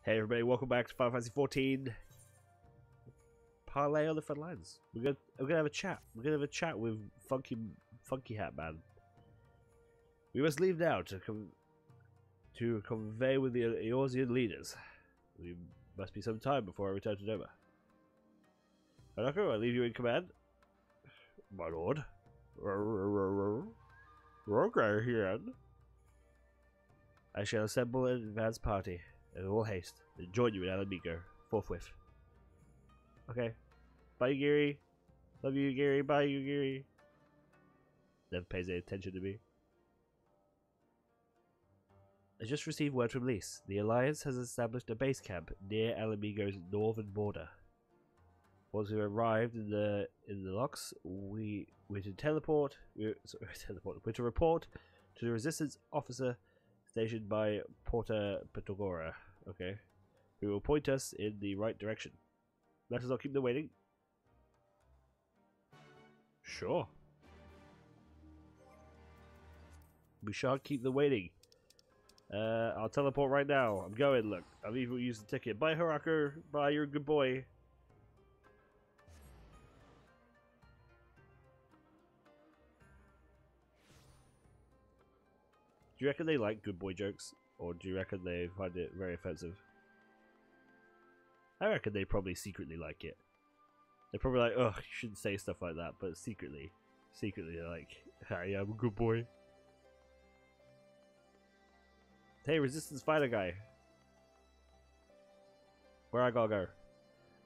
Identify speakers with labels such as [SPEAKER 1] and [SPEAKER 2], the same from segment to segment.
[SPEAKER 1] Hey everybody, welcome back to Final Fantasy XIV. Parley on the front lines. We're gonna have a chat. We're gonna have a chat with Funky Hat Man. We must leave now to convey with the Eorzean leaders. We must be some time before I return to Noma. Hanako, I leave you in command. My lord. Okay, here. I shall assemble an advance party in all haste and join you in Alamigo forthwith. Okay. Bye, Gary. Love you, Gary. Bye, you, Gary. Never pays any attention to me. I just received word from Lise. The Alliance has established a base camp near Alamigo's northern border. Once we've arrived in the locks, we're to teleport. We're to report to the resistance officer stationed by Porta Petogora. Okay, who will point us in the right direction. Let us not keep them waiting. Sure. We shan't keep them waiting. I'll teleport right now. I'm going. Look, I've even used the ticket. Bye, Haraku. Bye, you're a good boy. Do you reckon they like good boy jokes, or do you reckon they find it very offensive? I reckon they probably secretly like it. They're probably like, "Oh, you shouldn't say stuff like that," but secretly they're like, "Hey, I'm a good boy." Hey, resistance fighter guy. Where I gotta go?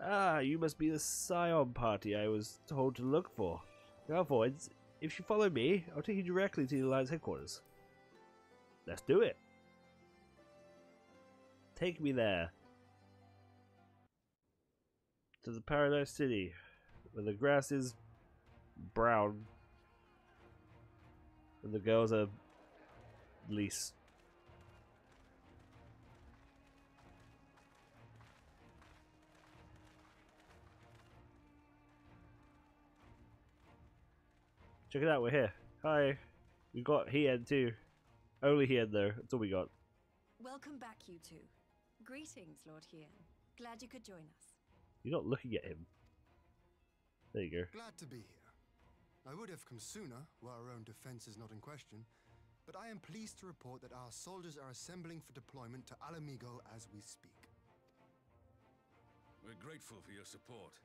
[SPEAKER 1] Ah, you must be the Scion party I was told to look for. Now, voids, if you follow me, I'll take you directly to the Alliance headquarters. Let's do it. Take me there. To the Paradise City, where the grass is brown and the girls are Lise. Check it out, we're here. Hi. We got Hien too. Only Hien though, that's all we got.
[SPEAKER 2] Welcome back, you two. Greetings, Lord Hien. Glad you could join us.
[SPEAKER 1] You're not looking at him. There you go.
[SPEAKER 3] Glad to be here. I would have come sooner, while our own defense is not in question, but I am pleased to report that our soldiers are assembling for deployment to Alamigo as we speak.
[SPEAKER 4] We're grateful for your support.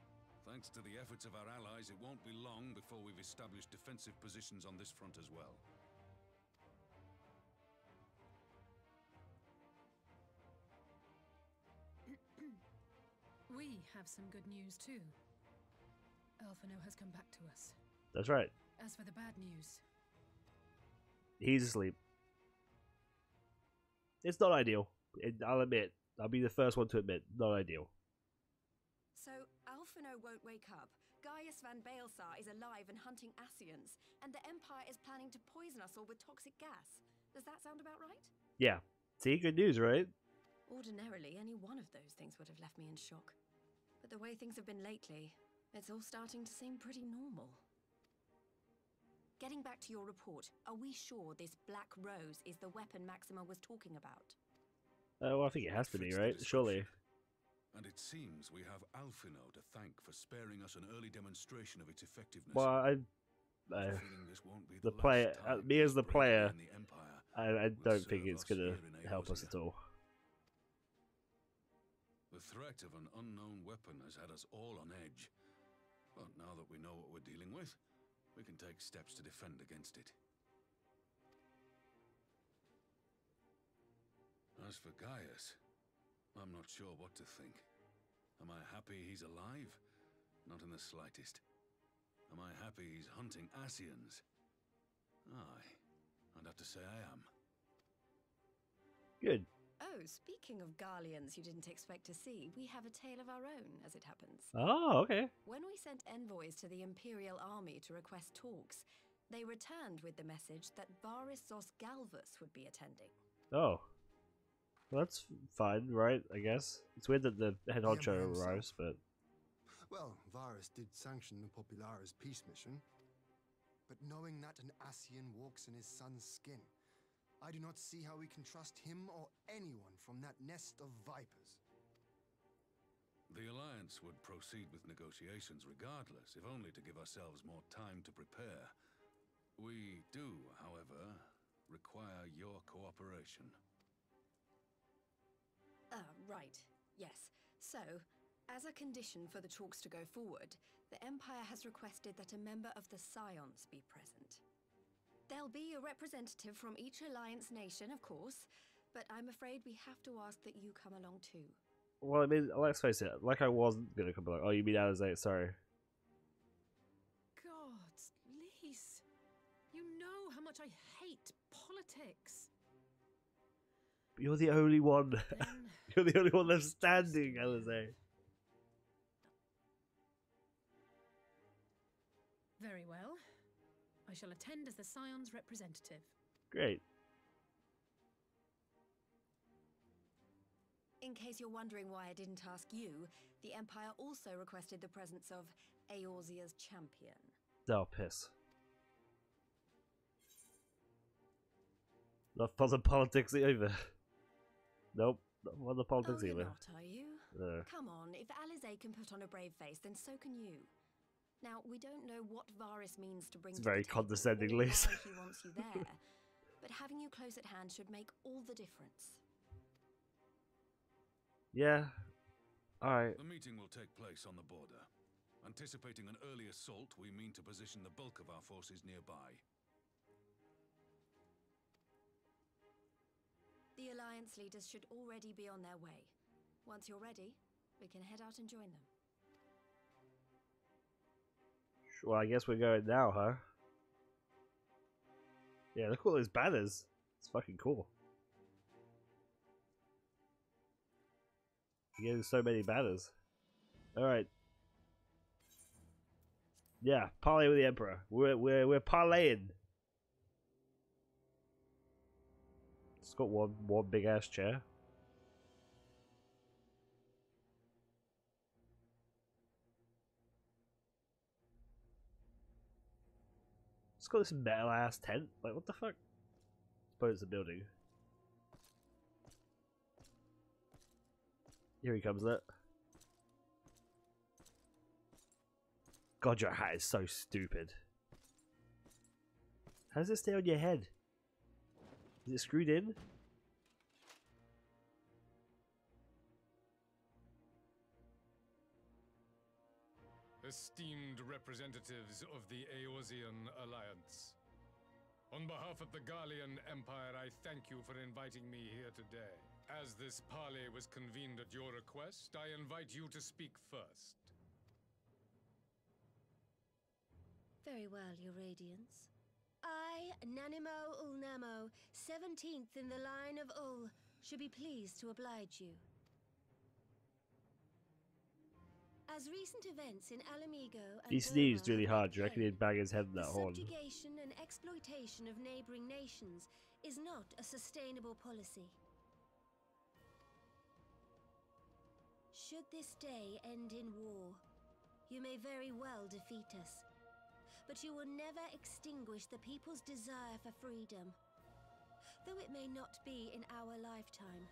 [SPEAKER 4] Thanks to the efforts of our allies, it won't be long before we've established defensive positions on this front as well.
[SPEAKER 5] We have some good news too. Alphino has come back to us.
[SPEAKER 1] That's right.
[SPEAKER 5] As for the bad news,
[SPEAKER 1] he's asleep. It's not ideal. I'll admit. I'll be the first one to admit. Not ideal.
[SPEAKER 2] So, Alphino won't wake up. Gaius van Baelsar is alive and hunting Ascians, and the Empire is planning to poison us all with toxic gas. Does that sound about right?
[SPEAKER 1] Yeah. See, good news, right?
[SPEAKER 2] Ordinarily, any one of those things would have left me in shock. But the way things have been lately, it's all starting to seem pretty normal. Getting back to your report, are we sure this Black Rose is the weapon Maxima was talking about?
[SPEAKER 1] Well, I think it has to be, right? Surely.
[SPEAKER 4] And it seems we have Alphino to thank for sparing us an early demonstration of its effectiveness.
[SPEAKER 1] Well, the player, me as the player, I don't think it's gonna help us at all.
[SPEAKER 4] The threat of an unknown weapon has had us all on edge. But now that we know what we're dealing with, we can take steps to defend against it. As for Gaius, I'm not sure what to think. Am I happy he's alive? Not in the slightest. Am I happy he's hunting Ascians? Aye, I'd have to say I am.
[SPEAKER 1] Good.
[SPEAKER 2] Oh, speaking of Garleans you didn't expect to see, we have a tale of our own, as it happens.
[SPEAKER 1] Oh, okay.
[SPEAKER 2] When we sent envoys to the Imperial Army to request talks, they returned with the message that Varys Zos Galvus would be attending.
[SPEAKER 1] Oh. Well, that's fine, right, I guess. It's weird that the head honcho arrives, but...
[SPEAKER 3] Well, Varys did sanction the Popularis peace mission, but knowing that an Ascian walks in his son's skin, I do not see how we can trust him or anyone from that nest of vipers.
[SPEAKER 4] The Alliance would proceed with negotiations regardless, if only to give ourselves more time to prepare. We do, however, require your cooperation.
[SPEAKER 2] Right. Yes. So, as a condition for the talks to go forward, the Empire has requested that a member of the Scions be present. There'll be a representative from each Alliance nation, of course, but I'm afraid we have to ask that you come along too.
[SPEAKER 1] Well, I mean, let's face it. Like I wasn't gonna come along. Oh, you mean Alizé? Sorry.
[SPEAKER 5] God, Lise. You know how much I hate politics.
[SPEAKER 1] You're the only one.
[SPEAKER 5] Then
[SPEAKER 1] You're the only one left standing, Alizé.
[SPEAKER 5] very well. I shall attend as the Scion's representative.
[SPEAKER 1] Great.
[SPEAKER 2] In case you're wondering why I didn't ask you, the Empire also requested the presence of Eorzea's champion.
[SPEAKER 1] Oh, piss. Not further politics either. Nope, not further politics
[SPEAKER 2] Oh, you're
[SPEAKER 1] either.
[SPEAKER 2] not, are you? Come on, if Alizé can put on a brave face, then so can you. Now, we don't know what Varys means to bring
[SPEAKER 1] It's
[SPEAKER 2] to
[SPEAKER 1] very
[SPEAKER 2] the table,
[SPEAKER 1] condescending,
[SPEAKER 2] or
[SPEAKER 1] Lise.
[SPEAKER 2] why he wants you there, but having you close at hand should make all the difference.
[SPEAKER 1] Yeah. Alright.
[SPEAKER 4] The meeting will take place on the border. Anticipating an early assault, we mean to position the bulk of our forces nearby.
[SPEAKER 2] The Alliance leaders should already be on their way. Once you're ready, we can head out and join them.
[SPEAKER 1] Well, I guess we're going now, huh? Yeah, look at all those banners. It's fucking cool. You're getting so many banners. Alright. Yeah, parley with the Emperor. We're parlaying. It's got one big ass chair. It's got this metal ass tent. Like, what the fuck? Suppose it's a building. Here he comes, look. God, your hat is so stupid. How does it stay on your head? Is it screwed in?
[SPEAKER 6] Esteemed representatives of the Eorzean Alliance. On behalf of the Garlean Empire, I thank you for inviting me here today. As this parley was convened at your request, I invite you to speak first.
[SPEAKER 7] Very well, Your Radiance. I, Nanimo Ulnamo, 17th in the line of Ul, should be pleased to oblige you. As recent events in Alamigo and
[SPEAKER 1] He sneezed
[SPEAKER 7] Doma
[SPEAKER 1] really
[SPEAKER 7] have
[SPEAKER 1] hard.
[SPEAKER 7] made
[SPEAKER 1] Do you reckon
[SPEAKER 7] plain,
[SPEAKER 1] he'd bang his head in
[SPEAKER 7] the
[SPEAKER 1] that horn?
[SPEAKER 7] subjugation and exploitation of neighboring nations is not a sustainable policy. Should this day end in war, you may very well defeat us, but you will never extinguish the people's desire for freedom. Though it may not be in our lifetime,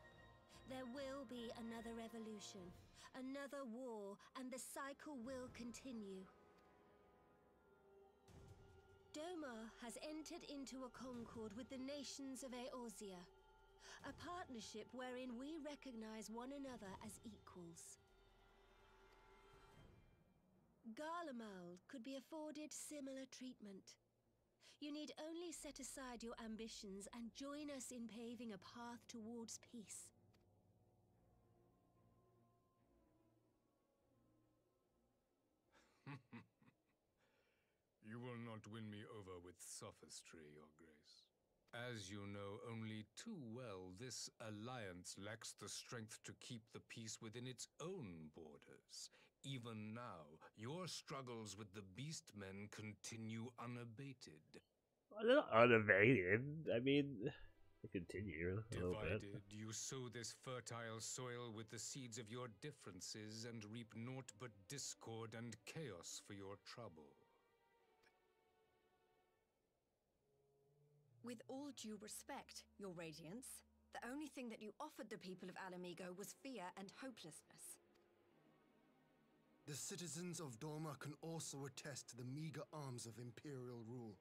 [SPEAKER 7] there will be another revolution, another war, and the cycle will continue. Doma has entered into a concord with the nations of Eorzea, a partnership wherein we recognize one another as equals. Garlemald could be afforded similar treatment. You need only set aside your ambitions and join us in paving a path towards peace.
[SPEAKER 6] You will not win me over with sophistry, Your Grace. As you know only too well, this alliance lacks the strength to keep the peace within its own borders. Even now, your struggles with the Beastmen continue unabated.
[SPEAKER 1] Well, they're not unabated. I mean, they continue a little bit.
[SPEAKER 6] Divided, you sow this fertile soil with the seeds of your differences and reap naught but discord and chaos for your trouble.
[SPEAKER 2] With all due respect, Your Radiance, the only thing that you offered the people of Alamigo was fear and hopelessness.
[SPEAKER 3] The citizens of Dorma can also attest to the meager arms of imperial rule.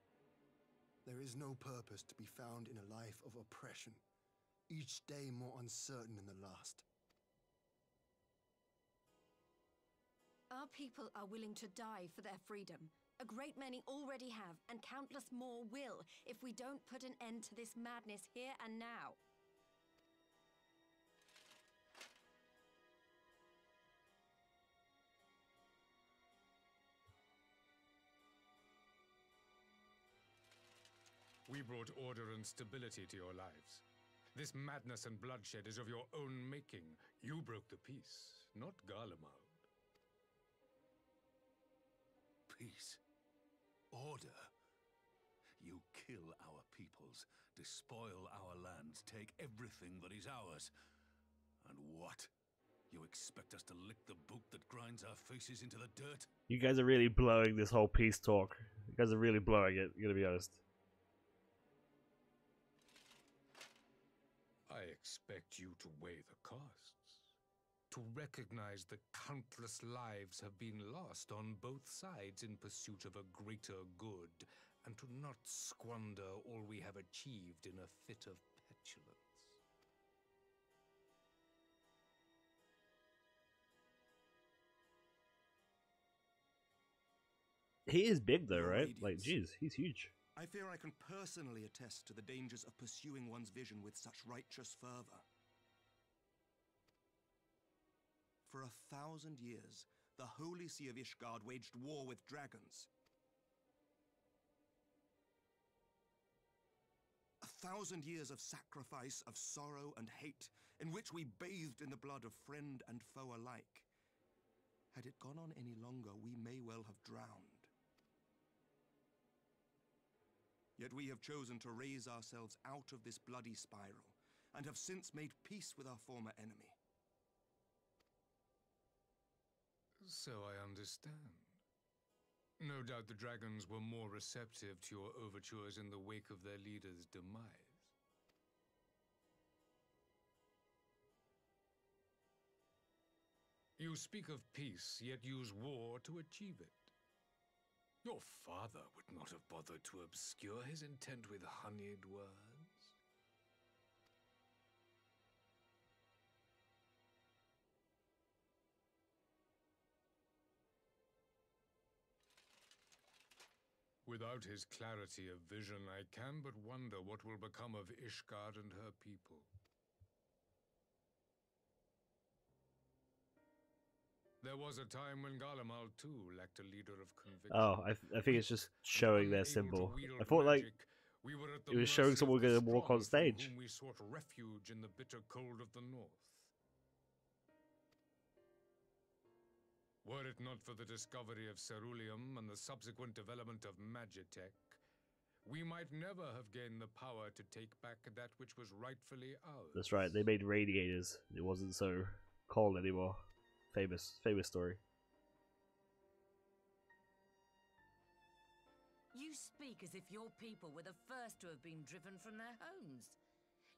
[SPEAKER 3] There is no purpose to be found in a life of oppression, each day more uncertain than the last.
[SPEAKER 2] Our people are willing to die for their freedom. A great many already have, and countless more will, if we don't put an end to this madness here and now.
[SPEAKER 6] We brought order and stability to your lives. This madness and bloodshed is of your own making. You broke the peace, not Garlemald.
[SPEAKER 4] Peace. Order. You kill our peoples, despoil our lands, take everything that is ours. And what? You expect us to lick the boot that grinds our faces into the dirt?
[SPEAKER 1] You guys are really blowing this whole peace talk. You guys are really blowing it, I'm gonna be honest.
[SPEAKER 6] I expect you to weigh the costs, to recognize that countless lives have been lost on both sides in pursuit of a greater good, and to not squander all we have achieved in a fit of petulance.
[SPEAKER 1] He is big though,
[SPEAKER 8] Your
[SPEAKER 1] right?
[SPEAKER 8] Radiance.
[SPEAKER 1] Like, jeez, he's huge.
[SPEAKER 8] I fear I can personally attest to the dangers of pursuing one's vision with such righteous fervor. For 1,000 years, the Holy See of Ishgard waged war with dragons. 1,000 years of sacrifice, of sorrow and hate, in which we bathed in the blood of friend and foe alike. Had it gone on any longer, we may well have drowned. Yet we have chosen to raise ourselves out of this bloody spiral, and have since made peace with our former enemy.
[SPEAKER 6] So I understand. No doubt the dragons were more receptive to your overtures in the wake of their leader's demise. You speak of peace, yet use war to achieve it. Your father would not have bothered to obscure his intent with honeyed words. Without his clarity of vision, I can but wonder what will become of Ishgard and her people. There was a time when Garlemald too lacked a leader of conviction.
[SPEAKER 1] Oh, I think it's just showing their
[SPEAKER 6] Unable to
[SPEAKER 1] symbol.
[SPEAKER 6] wield
[SPEAKER 1] I thought like
[SPEAKER 6] magic, we were at the
[SPEAKER 1] it was showing
[SPEAKER 6] mercy
[SPEAKER 1] someone
[SPEAKER 6] of the
[SPEAKER 1] gonna walk
[SPEAKER 6] strong
[SPEAKER 1] on stage.
[SPEAKER 6] from whom we sought refuge in the bitter cold of the north. Were it not for the discovery of ceruleum and the subsequent development of magitech, we might never have gained the power to take back that which was rightfully ours.
[SPEAKER 1] That's right, they made radiators. It wasn't so cold anymore. Famous story.
[SPEAKER 9] You speak as if your people were the first to have been driven from their homes.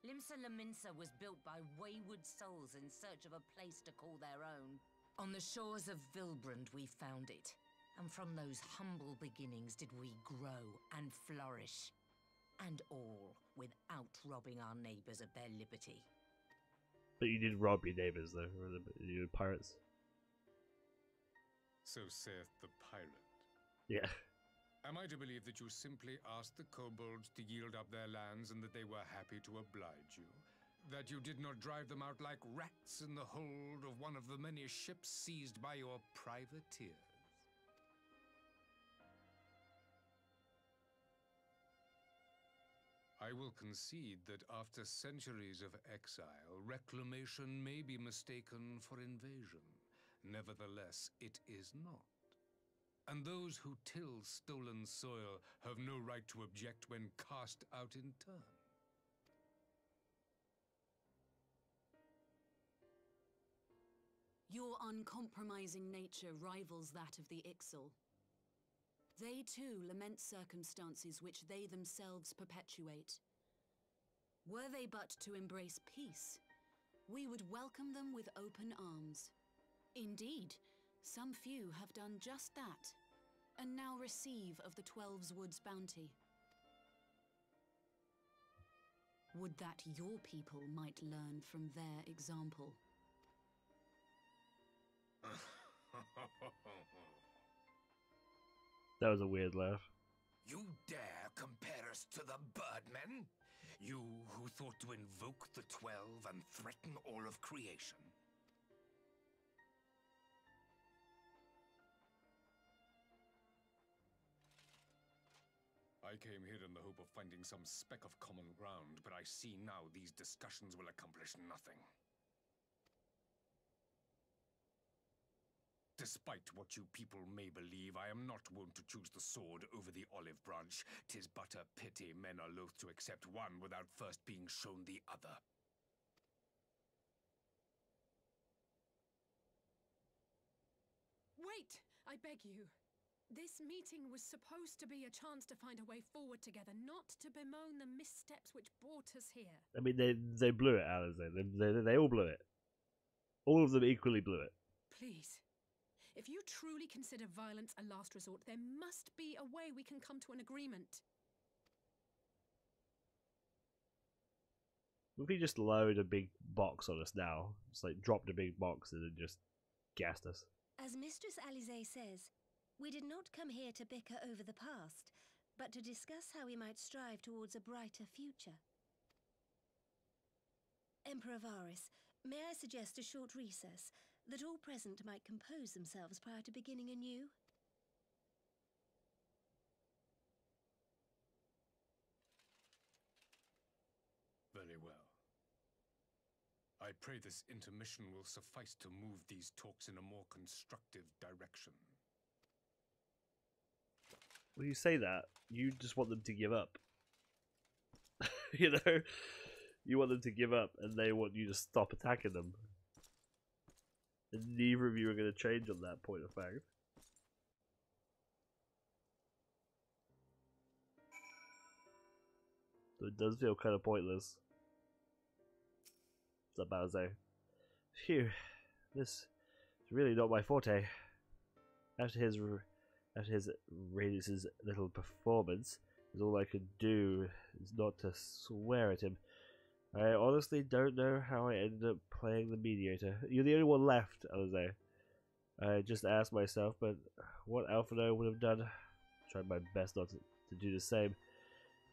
[SPEAKER 9] Limsa Laminsa was built by wayward souls in search of a place to call their own. On the shores of Vilbrand we found it, and from those humble beginnings did we grow and flourish. And all without robbing our neighbours of their liberty.
[SPEAKER 1] But you did rob your neighbours though, you were pirates.
[SPEAKER 6] So saith the pirate.
[SPEAKER 1] Yeah.
[SPEAKER 6] Am I to believe that you simply asked the kobolds to yield up their lands and that they were happy to oblige you? That you did not drive them out like rats in the hold of one of the many ships seized by your privateers? I will concede that after centuries of exile, reclamation may be mistaken for invasion. Nevertheless, it is not. And those who till stolen soil have no right to object when cast out in turn.
[SPEAKER 5] Your uncompromising nature rivals that of the Ixal.
[SPEAKER 10] They too lament circumstances which they themselves perpetuate. Were they but to embrace peace, we would welcome them with open arms. Indeed, some few have done just that, and now receive of the 12's Wood's bounty. Would that your people might learn from their example.
[SPEAKER 1] That was a weird laugh.
[SPEAKER 11] You dare compare us to the Birdmen? You who thought to invoke the 12 and threaten all of creation?
[SPEAKER 6] I came here in the hope of finding some speck of common ground, but I see now these discussions will accomplish nothing. Despite what you people may believe, I am not wont to choose the sword over the olive branch. 'Tis but a pity men are loath to accept one without first being shown the other.
[SPEAKER 5] Wait, I beg you. This meeting was supposed to be a chance to find a way forward together, not to bemoan the missteps which brought us here.
[SPEAKER 1] I mean, they blew it, Alize. They all blew it. All of them equally blew it.
[SPEAKER 5] Please. If you truly consider violence a last resort, there must be a way we can come to an agreement.
[SPEAKER 1] If he just lowered a big box on us now, just like dropped a big box and then just gassed us.
[SPEAKER 7] As Mistress Alize says, we did not come here to bicker over the past, but to discuss how we might strive towards a brighter future. Emperor Varys, may I suggest a short recess, that all present might compose themselves prior to beginning anew?
[SPEAKER 6] Very well. I pray this intermission will suffice to move these talks in a more constructive direction.
[SPEAKER 1] When you say that, you just want them to give up. You know? You want them to give up, and they want you to stop attacking them. And neither of you are going to change on that point of fact. So it does feel kind of pointless. What's up, Bowser? Phew, this is really not my forte. After his Radius's little performance, all I could do is not to swear at him. I honestly don't know how I ended up playing the mediator. You're the only one left, Alize. I just asked myself, but what Alphino would have done. Tried my best not to do the same,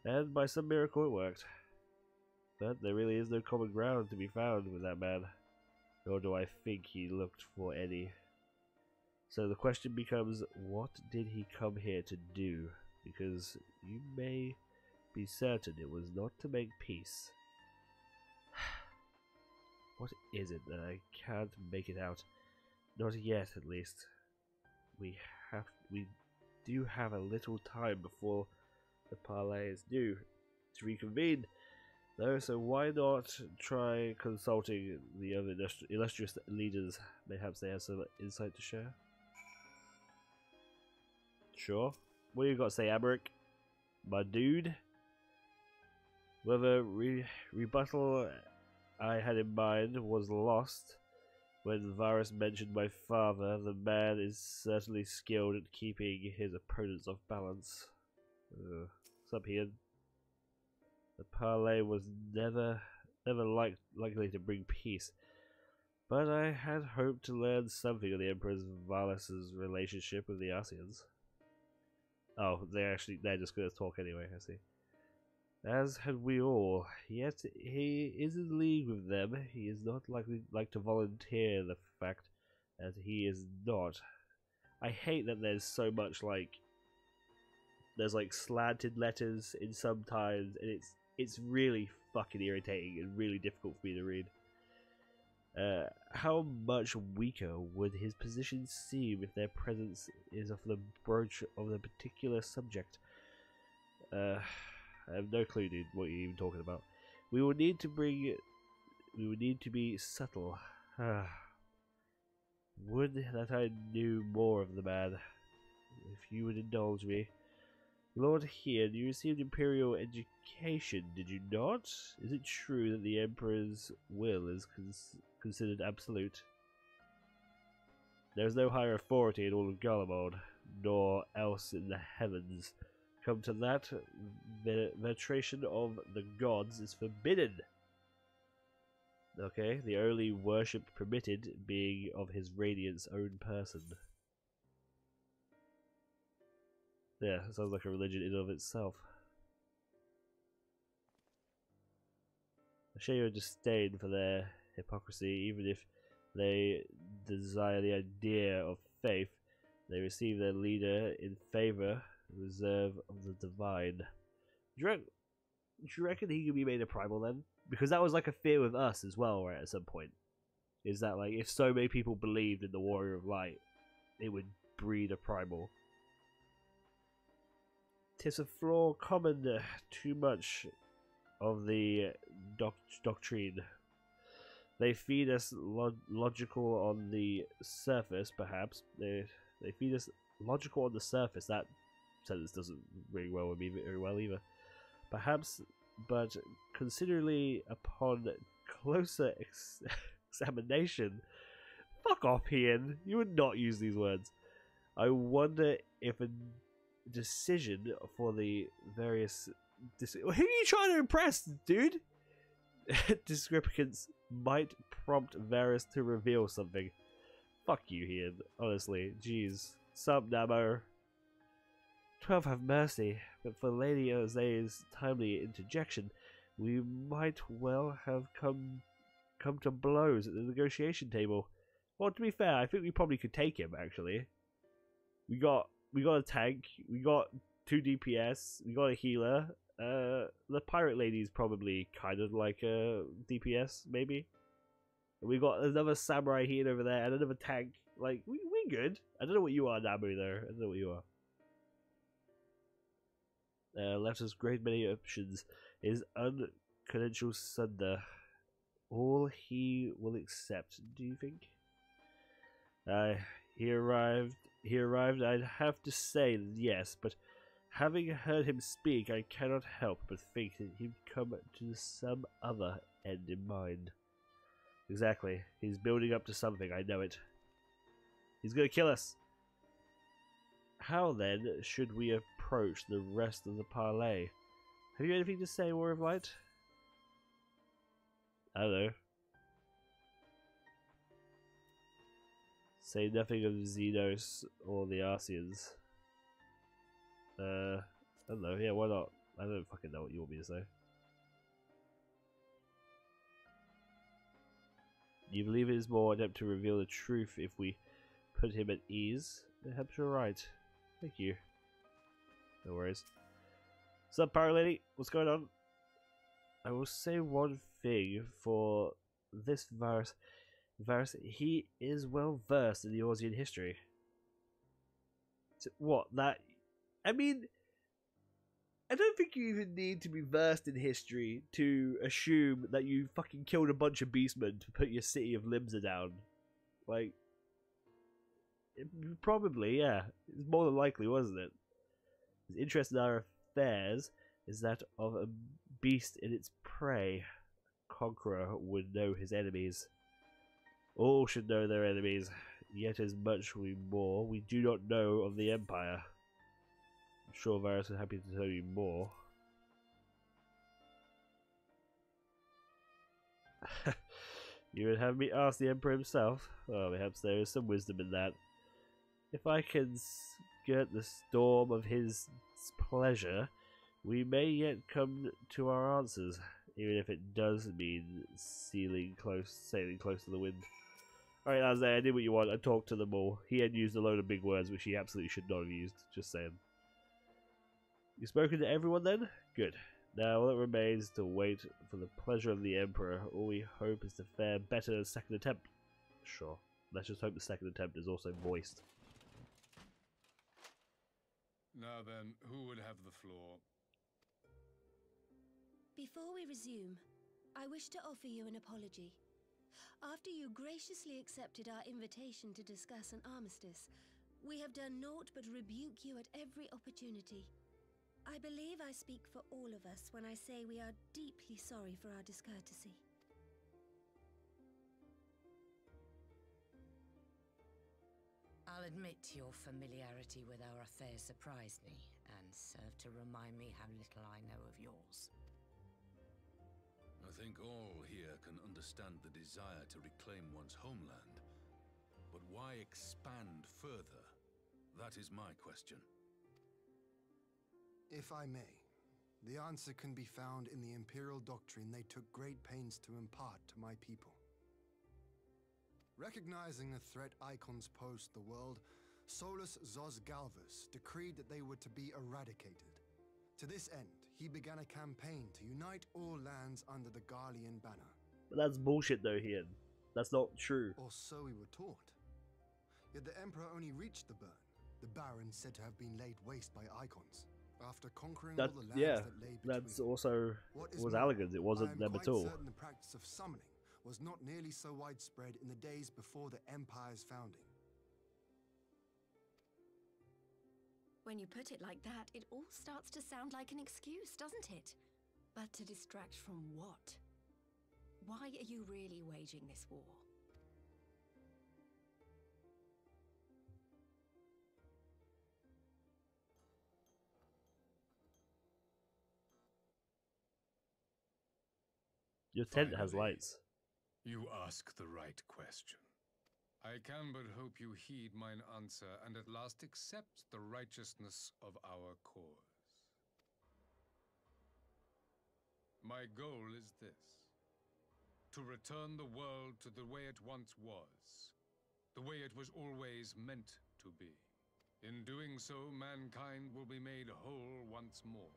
[SPEAKER 1] and by some miracle it worked. But there really is no common ground to be found with that man, nor do I think he looked for any. So the question becomes, what did he come here to do? Because you may be certain it was not to make peace. What is it that I can't make it out? Not yet, at least. We do have a little time before the Parley is due to reconvene, though, so why not try consulting the other illustrious leaders? Perhaps they have some insight to share. Sure. What do you got to say, Amric? My dude? Whether rebuttal I had in mind was lost when Varys mentioned my father, the man is certainly skilled at keeping his opponents off balance. What's up, Ian? The Parley was never likely to bring peace, but I had hoped to learn something of the Emperor's Varys' relationship with the Arsians. Oh, they're just going to talk anyway, I see. As had we all, yet he is in league with them. He is not like to volunteer the fact that he is not. I hate that there's so much there's slanted letters in sometimes, and it's really fucking irritating and really difficult for me to read. How much weaker would his position seem if their presence is of the broach of the particular subject? I have no clue, dude, what you're even talking about. We will need to be subtle. Would that I knew more of the man. if you would indulge me. Lord Hien, you received imperial education, did you not? Is it true that the Emperor's will is considered absolute? There is no higher authority in all of Garlemald, nor else in the heavens. Come to that, the veneration of the gods is forbidden. Okay, the only worship permitted being of his radiant's own person. Yeah, sounds like a religion in and of itself. I share your disdain for their hypocrisy, even if they desire the idea of faith. They receive their leader in favor, reserve of the divine. Do you reckon he could be made a primal then? Because that was like a fear with us as well, right, at some point. Is that like, if so many people believed in the Warrior of Light, it would breed a primal. 'Tis a flaw common too much of the doctrine. They feed us logical on the surface, perhaps. They feed us logical on the surface. That sentence doesn't ring well with me very well either. Perhaps, but considerably upon closer examination. Fuck off, Ian. You would not use these words. I wonder if a decision for the various who are you trying to impress, dude? Discrepance might prompt Varys to reveal something. Fuck you, Ian. Honestly, jeez. Sup, Namo? 12 have mercy, but for Lady Oze's timely interjection, we might well have come to blows at the negotiation table. Well, to be fair, I think we probably could take him. Actually, we got a tank, we got 2 DPS, we got a healer. The pirate lady's probably kind of like a DPS, maybe. We got another samurai here over there, and another tank. Like, we good. I don't know what you are, Namu, there. I don't know what you are. Left us great many options. His uncredentialed sunder. All he will accept, do you think? He arrived, I'd have to say yes, but having heard him speak, I cannot help but think that he'd come to some other end in mind. Exactly. He's building up to something, I know it. He's gonna kill us. How then should we approach the rest of the Parley? Have you anything to say, War of Light? I don't know. Say nothing of Xenos or the Arceans. I don't know, yeah, why not? I don't fucking know what you want me to say. You believe it is more adept to reveal the truth if we put him at ease? Perhaps you're right. Thank you. No worries. What's up, Power Lady? What's going on? I will say one thing for this Varys. He is well versed in the Orzian history. What, that... I mean, I don't think you even need to be versed in history to assume that you fucking killed a bunch of beastmen to put your city of Limsa down. Like, probably, yeah. It's more than likely, wasn't it? His interest in our affairs is that of a beast in its prey. A conqueror would know his enemies. All should know their enemies, yet as much more we do not know of the Empire. I'm sure Varys is happy to tell you more. You would have me ask the Emperor himself? Well, perhaps there is some wisdom in that. If I can skirt the storm of his pleasure, we may yet come to our answers, even if it does mean sailing close to the wind. Alright, Azay, I did what you want. I talked to them all. He had used a load of big words, which he absolutely should not have used. Just saying. You've spoken to everyone then? Good. Now all that remains to wait for the pleasure of the Emperor. All we hope is to fare better a second attempt. Sure. Let's just hope the second attempt is also voiced.
[SPEAKER 6] Now then, who would have the floor?
[SPEAKER 7] Before we resume, I wish to offer you an apology. After you graciously accepted our invitation to discuss an armistice, We have done naught but rebuke you at every opportunity. I believe I speak for all of us when I say we are deeply sorry for our discourtesy.
[SPEAKER 9] I'll admit your familiarity with our affairs surprised me, and served to remind me how little I know of yours.
[SPEAKER 4] I think all here can understand the desire to reclaim one's homeland. But why expand further? That is my question.
[SPEAKER 3] If I may, the answer can be found in the Imperial doctrine they took great pains to impart to my people. Recognizing the threat icons pose to the world, Solus Zos Galvus decreed that they were to be eradicated. To this end, he began a campaign to unite all lands under the Garlean banner.
[SPEAKER 1] But that's bullshit though, Ian. That's not true.
[SPEAKER 3] Or so we were taught. Yet the Emperor only reached the burn, the Baron said to have been laid waste by icons. After conquering all the lands that lay between.
[SPEAKER 1] That's also was
[SPEAKER 3] more,
[SPEAKER 1] Alligans. It wasn't them at all.
[SPEAKER 3] I am quite certain the practice of summoning was not nearly so widespread in the days before the Empire's founding.
[SPEAKER 2] When you put it like that, it all starts to sound like an excuse, doesn't it? But to distract from what? Why are you really waging this war?
[SPEAKER 1] Your tent has lights.
[SPEAKER 6] You ask the right question. I can but hope you heed mine answer and at last accept the righteousness of our cause. My goal is this: to return the world to the way it once was, the way it was always meant to be. In doing so, mankind will be made whole once more.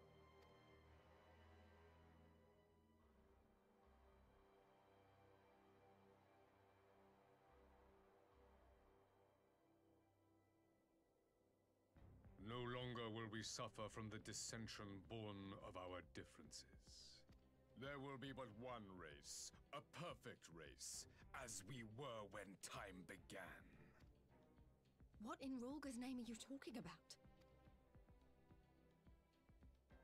[SPEAKER 6] No longer will we suffer from the dissension born of our differences. There will be but one race, a perfect race, as we were when time began.
[SPEAKER 2] What in Rulga's name are you talking about?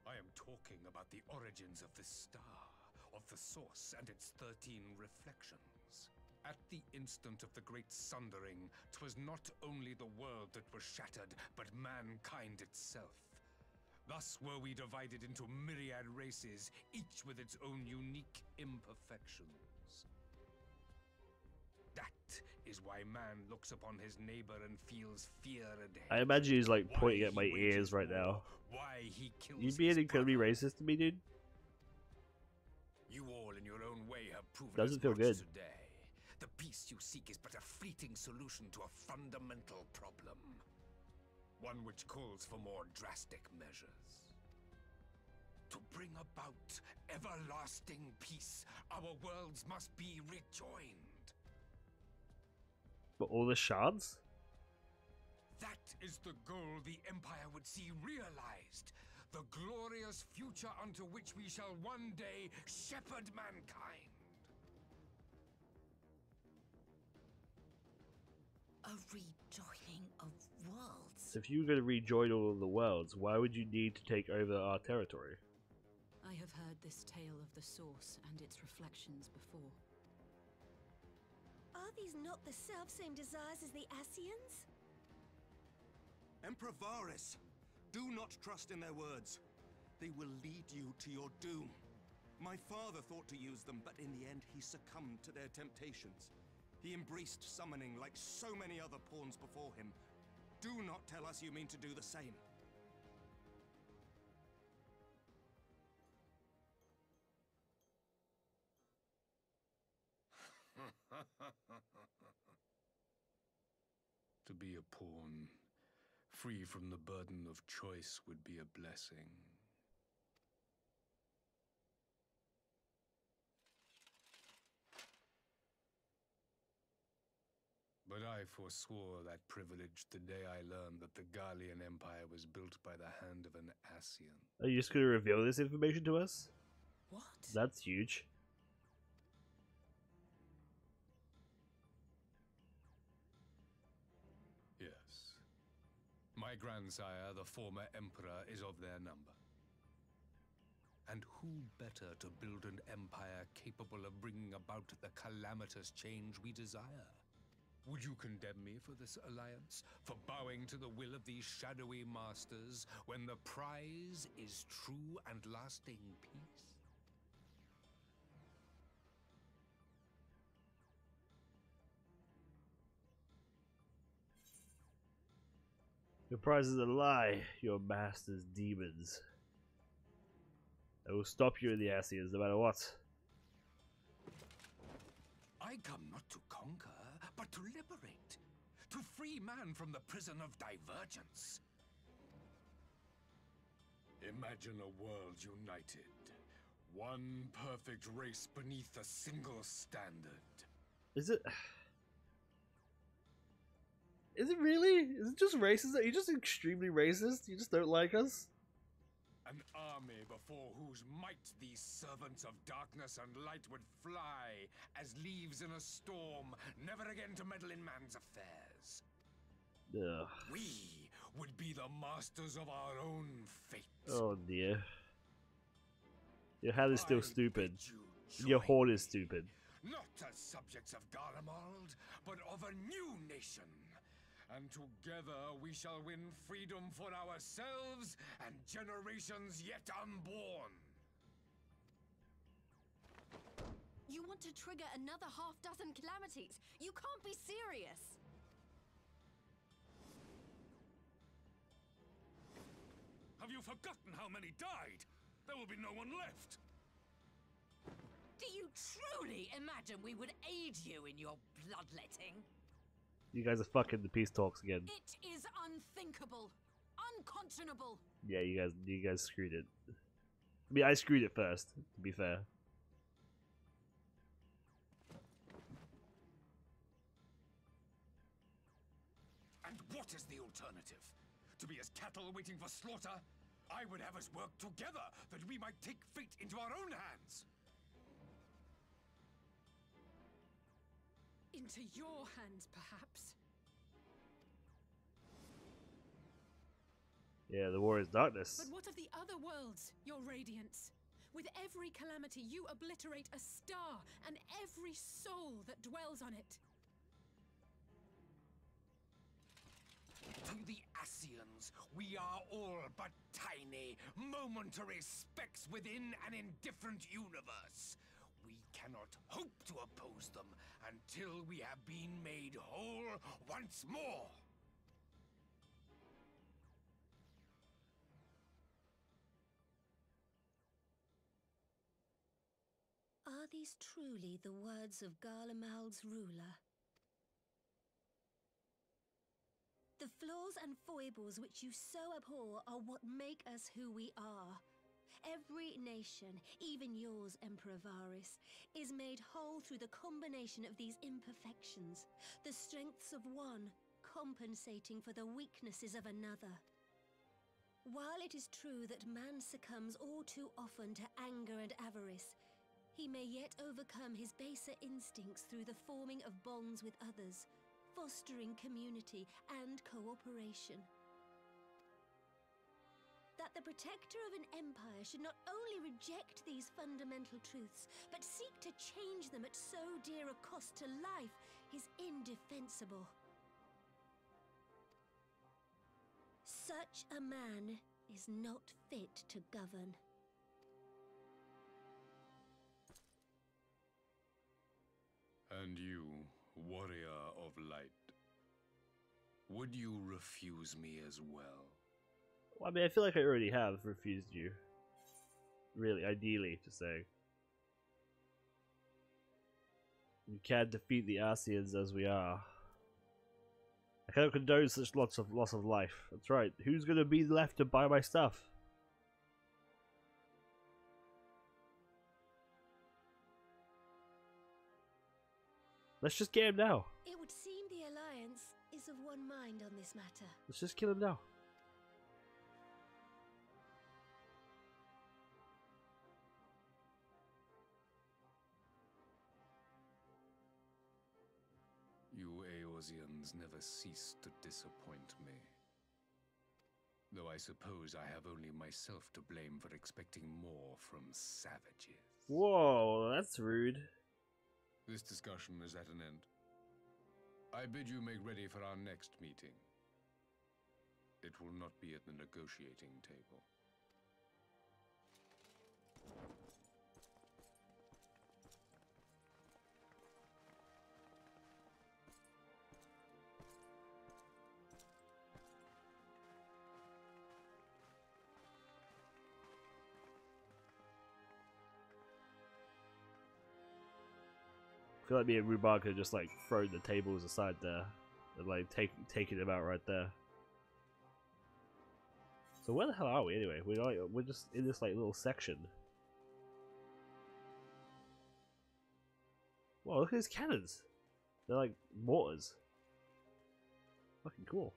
[SPEAKER 6] I am talking about the origins of this star, of the source and its 13 reflections. At the instant of the great sundering, 'twas not only the world that was shattered, but mankind itself. Thus were we divided into myriad races, each with its own unique imperfections. That is why man looks upon his neighbor and feels fear and hate.
[SPEAKER 1] I imagine he's like pointing at my ears right now.
[SPEAKER 6] Why he kills
[SPEAKER 1] You'd be incredibly racist to me, dude.
[SPEAKER 11] You all in your own way have proven
[SPEAKER 1] Doesn't feel good.
[SPEAKER 11] Today. The peace you seek is but a fleeting solution to a fundamental problem. One which calls for more drastic measures. To bring about everlasting peace, our worlds must be rejoined.
[SPEAKER 1] But all the shards?
[SPEAKER 11] That is the goal the Empire would see realized. The glorious future unto which we shall one day shepherd mankind.
[SPEAKER 9] A rejoining of worlds.
[SPEAKER 1] So if you were going to rejoin all of the worlds, why would you need to take over our territory?
[SPEAKER 10] I have heard this tale of the source and its reflections before.
[SPEAKER 7] Are these not the self-same desires as the Ascians?
[SPEAKER 8] Emperor Varys, do not trust in their words. They will lead you to your doom. My father thought to use them, but in the end he succumbed to their temptations. He embraced summoning like so many other pawns before him. Do not tell us you mean to do the same.
[SPEAKER 6] To be a pawn, free from the burden of choice, would be a blessing. But I forswore that privilege the day I learned that the Garlean Empire was built by the hand of an Ascian.
[SPEAKER 1] Are you just going to reveal this information to us?
[SPEAKER 9] What?
[SPEAKER 1] That's huge.
[SPEAKER 6] Yes. My grandsire, the former emperor, is of their number. And who better to build an empire capable of bringing about the calamitous change we desire? Would you condemn me for this alliance? For bowing to the will of these shadowy masters, when the prize is true and lasting peace?
[SPEAKER 1] Your prize is a lie, your master's demons. I will stop you in the Asians no matter what.
[SPEAKER 11] I come not to conquer, but to liberate. To free man from the prison of divergence.
[SPEAKER 6] Imagine a world united. One perfect race beneath a single standard.
[SPEAKER 1] Is it? Is it really? Is it just racist? Are you just extremely racist? You just don't like us?
[SPEAKER 6] An army before whose might these servants of darkness and light would fly as leaves in a storm, never again to meddle in man's affairs.
[SPEAKER 1] Ugh.
[SPEAKER 6] We would be the masters of our own fate.
[SPEAKER 1] Oh dear. Your hand is still stupid. Your horn is stupid.
[SPEAKER 6] Not as subjects of Garlemald, but of a new nation. And together we shall win freedom for ourselves and generations yet unborn.
[SPEAKER 2] You want to trigger another half-dozen calamities? You can't be serious!
[SPEAKER 4] Have you forgotten how many died? There will be no one left.
[SPEAKER 9] Do you truly imagine we would aid you in your bloodletting?
[SPEAKER 1] You guys are fucking the peace talks again.
[SPEAKER 10] It is unthinkable, unconscionable.
[SPEAKER 1] Yeah, you guys screwed it. I mean, I screwed it first, to be fair.
[SPEAKER 11] And what is the alternative? To be as cattle waiting for slaughter? I would have us work together, that we might take fate into our own hands.
[SPEAKER 5] Into your hands, perhaps.
[SPEAKER 1] Yeah, the war is darkness.
[SPEAKER 5] But what of the other worlds, your radiance? With every calamity, you obliterate a star and every soul that dwells on it.
[SPEAKER 11] To the Asians, we are all but tiny, momentary specks within an indifferent universe. We cannot hope to oppose them until we have been made whole once more.
[SPEAKER 7] Are these truly the words of Garlemald's ruler? The flaws and foibles which you so abhor are what make us who we are. Every nation, even yours, Emperor Varys, is made whole through the combination of these imperfections, the strengths of one compensating for the weaknesses of another. While it is true that man succumbs all too often to anger and avarice, he may yet overcome his baser instincts through the forming of bonds with others, fostering community and cooperation. That the protector of an empire should not only reject these fundamental truths, but seek to change them at so dear a cost to life is indefensible. Such a man is not fit to govern.
[SPEAKER 6] And you, warrior of light, would you refuse me as well?
[SPEAKER 1] Well, I mean, I feel like I already have refused you. Really, ideally, to say. You can't defeat the Asians as we are. I cannot condone such loss of life. That's right. Who's gonna be left to buy my stuff? Let's just get him now.
[SPEAKER 7] It would seem the Alliance is of one mind on this matter.
[SPEAKER 1] Let's just kill him now.
[SPEAKER 6] You Eorzeans never cease to disappoint me. Though I suppose I have only myself to blame for expecting more from savages.
[SPEAKER 1] Whoa, that's rude.
[SPEAKER 6] This discussion is at an end. I bid you make ready for our next meeting. It will not be at the negotiating table.
[SPEAKER 1] I feel like me and Rhubarb could just like throw the tables aside there and like taking them out right there. So where the hell are we anyway? We're just in this like little section. Wow, look at these cannons. They're like mortars. Fucking cool.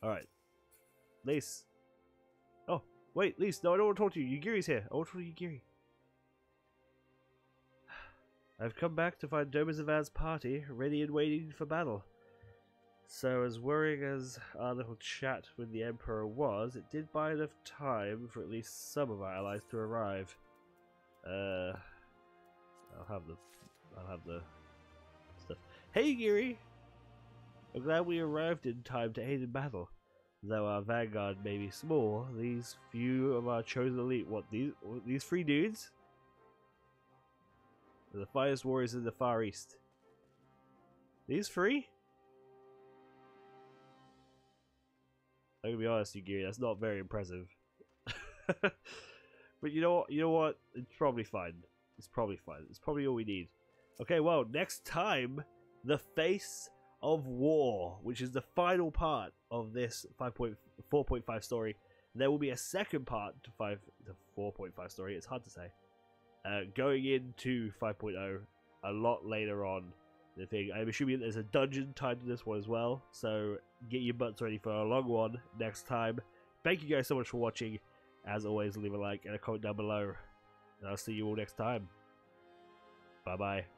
[SPEAKER 1] Alright. Lise. Oh, wait, Lise, no, I don't want to talk to you. Yugiri's here. I want to talk to Yugiri. I've come back to find Domazavad's party ready and waiting for battle. So as worrying as our little chat with the Emperor was, it did buy enough time for at least some of our allies to arrive. I'll have the stuff. Hey Yuri! I'm glad we arrived in time to aid in battle. Though our vanguard may be small, these few of our chosen elite, these 3 dudes? They're the finest warriors in the Far East. These 3? I'm gonna be honest, Yugiri, that's not very impressive. But you know what? It's probably fine. It's probably fine. It's probably all we need. Okay, well, next time, the Face of War, which is the final part of this 4.5 story. There will be a second part to 4.5 story. It's hard to say. Going into 5.0 a lot later on. The thing, I'm assuming there's a dungeon tied to this one as well, so get your butts ready for a long one next time. Thank you guys so much for watching. As always, leave a like and a comment down below, and I'll see you all next time. Bye bye.